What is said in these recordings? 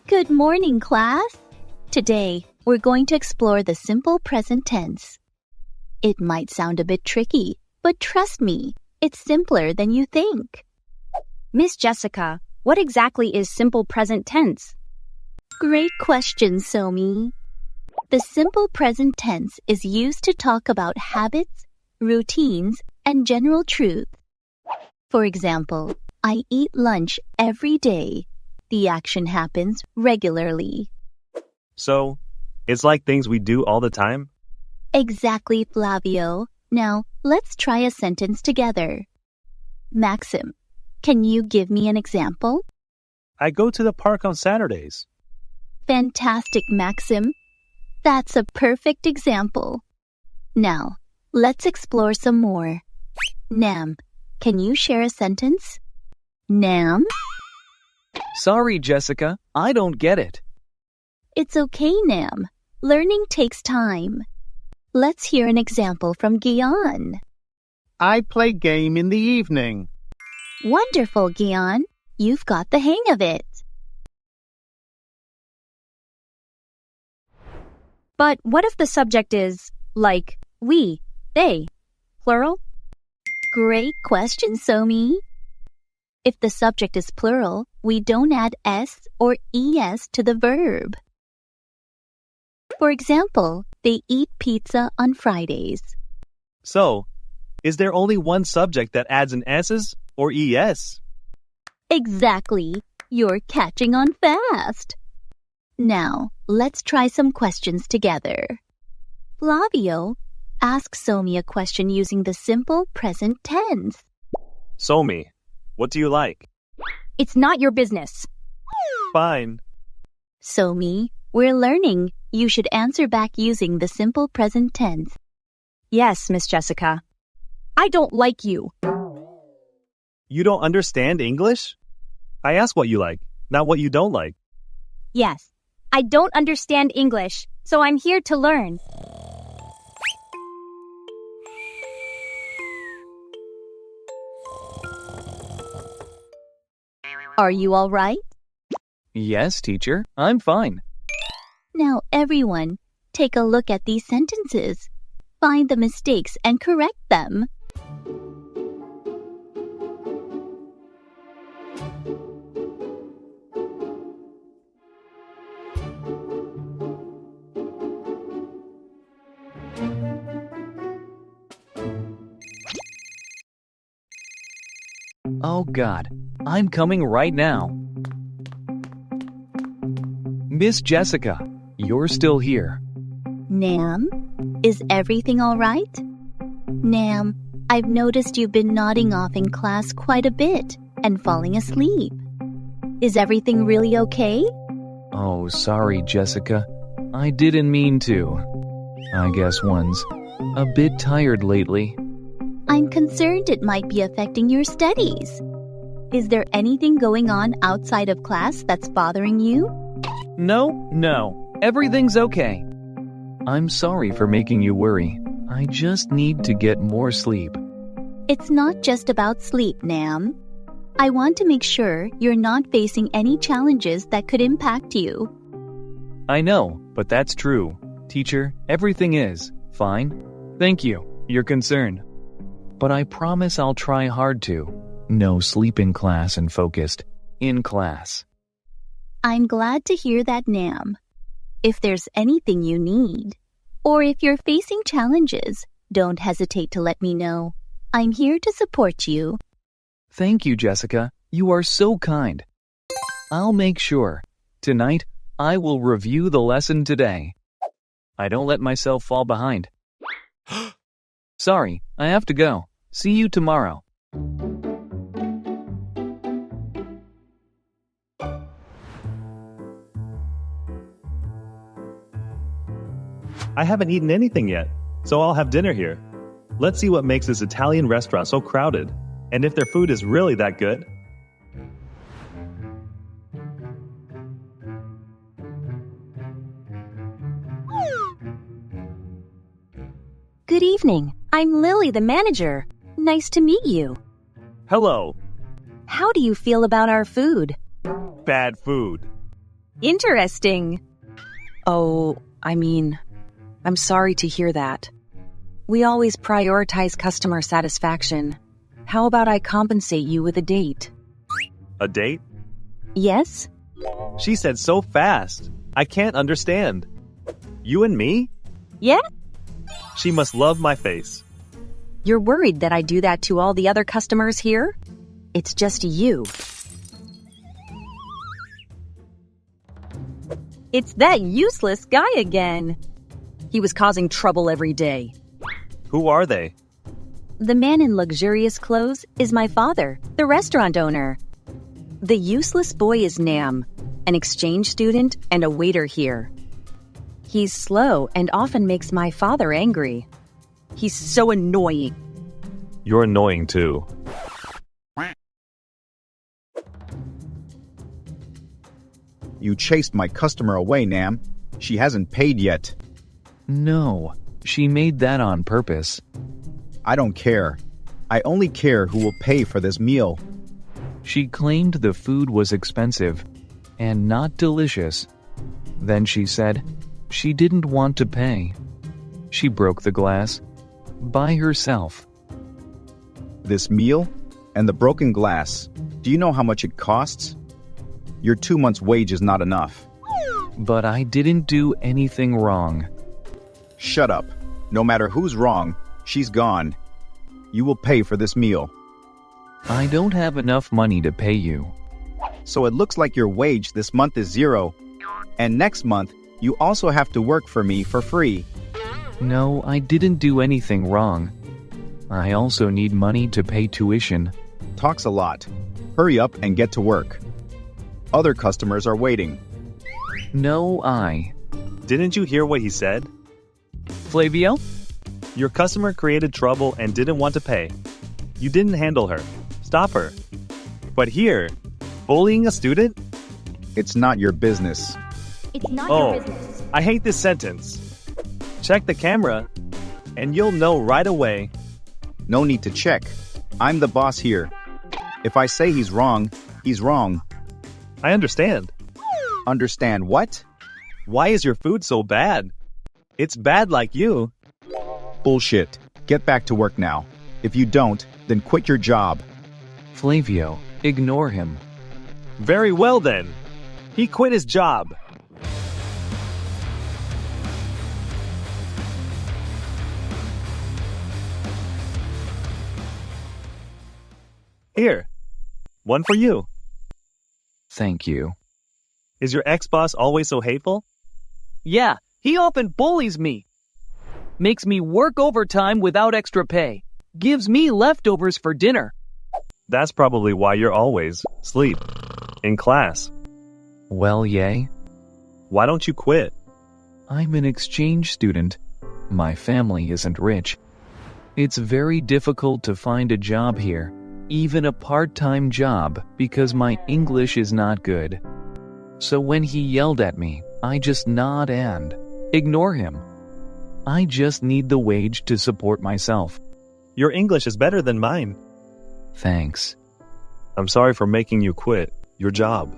Good morning, class. Today, we're going to explore the simple present tense. It might sound a bit tricky, but trust me, it's simpler than you think. Miss Jessica, what exactly is simple present tense? Great question, Somi. The simple present tense is used to talk about habits, routines, and general truth. For example, I eat lunch every day. The action happens regularly. So, it's like things we do all the time? Exactly, Flavio. Now, let's try a sentence together. Maxim, can you give me an example? I go to the park on Saturdays. Fantastic, Maxim. That's a perfect example. Now, let's explore some more. Nam, can you share a sentence? Nam? Sorry, Jessica, I don't get it. It's okay, Nam. Learning takes time. Let's hear an example from Gian. I play game in the evening. Wonderful, Gian. You've got the hang of it. But what if the subject is, like, we, they, plural? Great question, Somi. If the subject is plural, we don't add s or es to the verb. For example, they eat pizza on Fridays. So, is there only one subject that adds an s's or es? Exactly. You're catching on fast. Now, let's try some questions together. Flavio, ask Somi a question using the simple present tense. Somi, what do you like? It's not your business. Fine. Somi, we're learning. You should answer back using the simple present tense. Yes, Miss Jessica. I don't like you. You don't understand English? I ask what you like, not what you don't like. Yes, I don't understand English, so I'm here to learn. Are you all right? Yes, teacher, I'm fine. Now, everyone, take a look at these sentences. Find the mistakes and correct them. Oh God, I'm coming right now. Miss Jessica, you're still here. Nam, is everything all right? Nam, I've noticed you've been nodding off in class quite a bit and falling asleep. Is everything really okay? Oh, sorry, Jessica. I didn't mean to. I guess one's a bit tired lately. I'm concerned it might be affecting your studies. Is there anything going on outside of class that's bothering you? No, everything's okay. I'm sorry for making you worry. I just need to get more sleep. It's not just about sleep, Nam. I want to make sure you're not facing any challenges that could impact you. I know, but that's true. Teacher, everything is fine. Thank you. You're concerned. But I promise I'll try hard to. No sleep in class and focused in class. I'm glad to hear that, Nam. If there's anything you need, or if you're facing challenges, don't hesitate to let me know. I'm here to support you. Thank you, Jessica. You are so kind. I'll make sure. Tonight, I will review the lesson today. I don't let myself fall behind. Sorry, I have to go. See you tomorrow. I haven't eaten anything yet, so I'll have dinner here. Let's see what makes this Italian restaurant so crowded, and if their food is really that good. Good evening. I'm Lily, the manager. Nice to meet you. Hello. How do you feel about our food? Bad food. Interesting. Oh, I'm sorry to hear that. We always prioritize customer satisfaction. How about I compensate you with a date? A date? Yes? She said so fast. I can't understand. You and me? Yeah? She must love my face. You're worried that I do that to all the other customers here? It's just you. It's that useless guy again. He was causing trouble every day. Who are they? The man in luxurious clothes is my father, the restaurant owner. The useless boy is Nam, an exchange student and a waiter here. He's slow and often makes my father angry. He's so annoying. You're annoying too. You chased my customer away, Nam. She hasn't paid yet. No, she made that on purpose. I don't care. I only care who will pay for this meal. She claimed the food was expensive and not delicious. Then she said she didn't want to pay. She broke the glass by herself. This meal and the broken glass, do you know how much it costs? Your 2 months' wage is not enough. But I didn't do anything wrong. Shut up. No matter who's wrong, she's gone. You will pay for this meal. I don't have enough money to pay you. So it looks like your wage this month is 0. And next month, you also have to work for me for free. No, I didn't do anything wrong. I also need money to pay tuition. Talks a lot. Hurry up and get to work. Other customers are waiting. No, Didn't you hear what he said? Flavio? Your customer created trouble and didn't want to pay. You didn't handle her. Stop her. But here, bullying a student? It's not your business. It's not Oh, your business. I hate this sentence. Check the camera, and you'll know right away. No need to check. I'm the boss here. If I say he's wrong, he's wrong. I understand. Understand what? Why is your food so bad? It's bad like you. Bullshit. Get back to work now. If you don't, then quit your job. Flavio, ignore him. Very well then. He quit his job. Here. One for you. Thank you. Is your ex-boss always so hateful? Yeah, he often bullies me. Makes me work overtime without extra pay. Gives me leftovers for dinner. That's probably why you're always asleep in class. Well, yay. Why don't you quit? I'm an exchange student. My family isn't rich. It's very difficult to find a job here, even a part-time job, because my English is not good. So when he yelled at me, I just nod and ignore him. I just need the wage to support myself. Your English is better than mine. Thanks. I'm sorry for making you quit your job.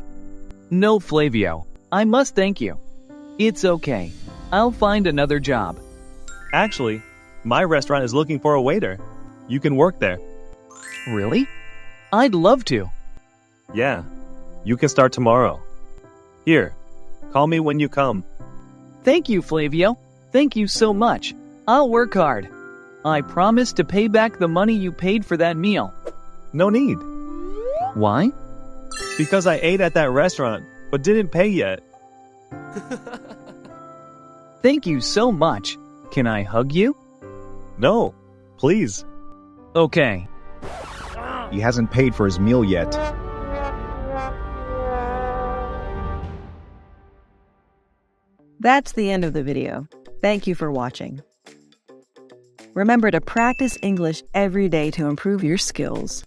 No, Flavio. I must thank you. It's okay. I'll find another job. Actually, my restaurant is looking for a waiter. You can work there. Really? I'd love to. Yeah, you can start tomorrow. Here, call me when you come. Thank you, Flavio. Thank you so much. I'll work hard. I promise to pay back the money you paid for that meal. No need. Why? Because I ate at that restaurant, but didn't pay yet. Thank you so much. Can I hug you? No, please. Okay. He hasn't paid for his meal yet. That's the end of the video. Thank you for watching. Remember to practice English every day to improve your skills.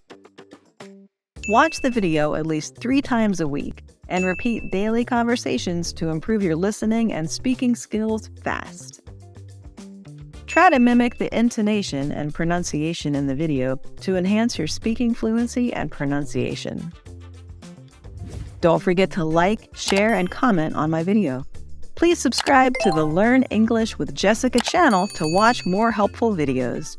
Watch the video at least 3 times a week and repeat daily conversations to improve your listening and speaking skills fast. Try to mimic the intonation and pronunciation in the video to enhance your speaking fluency and pronunciation. Don't forget to like, share, and comment on my video. Please subscribe to the Learn English with Jessica channel to watch more helpful videos.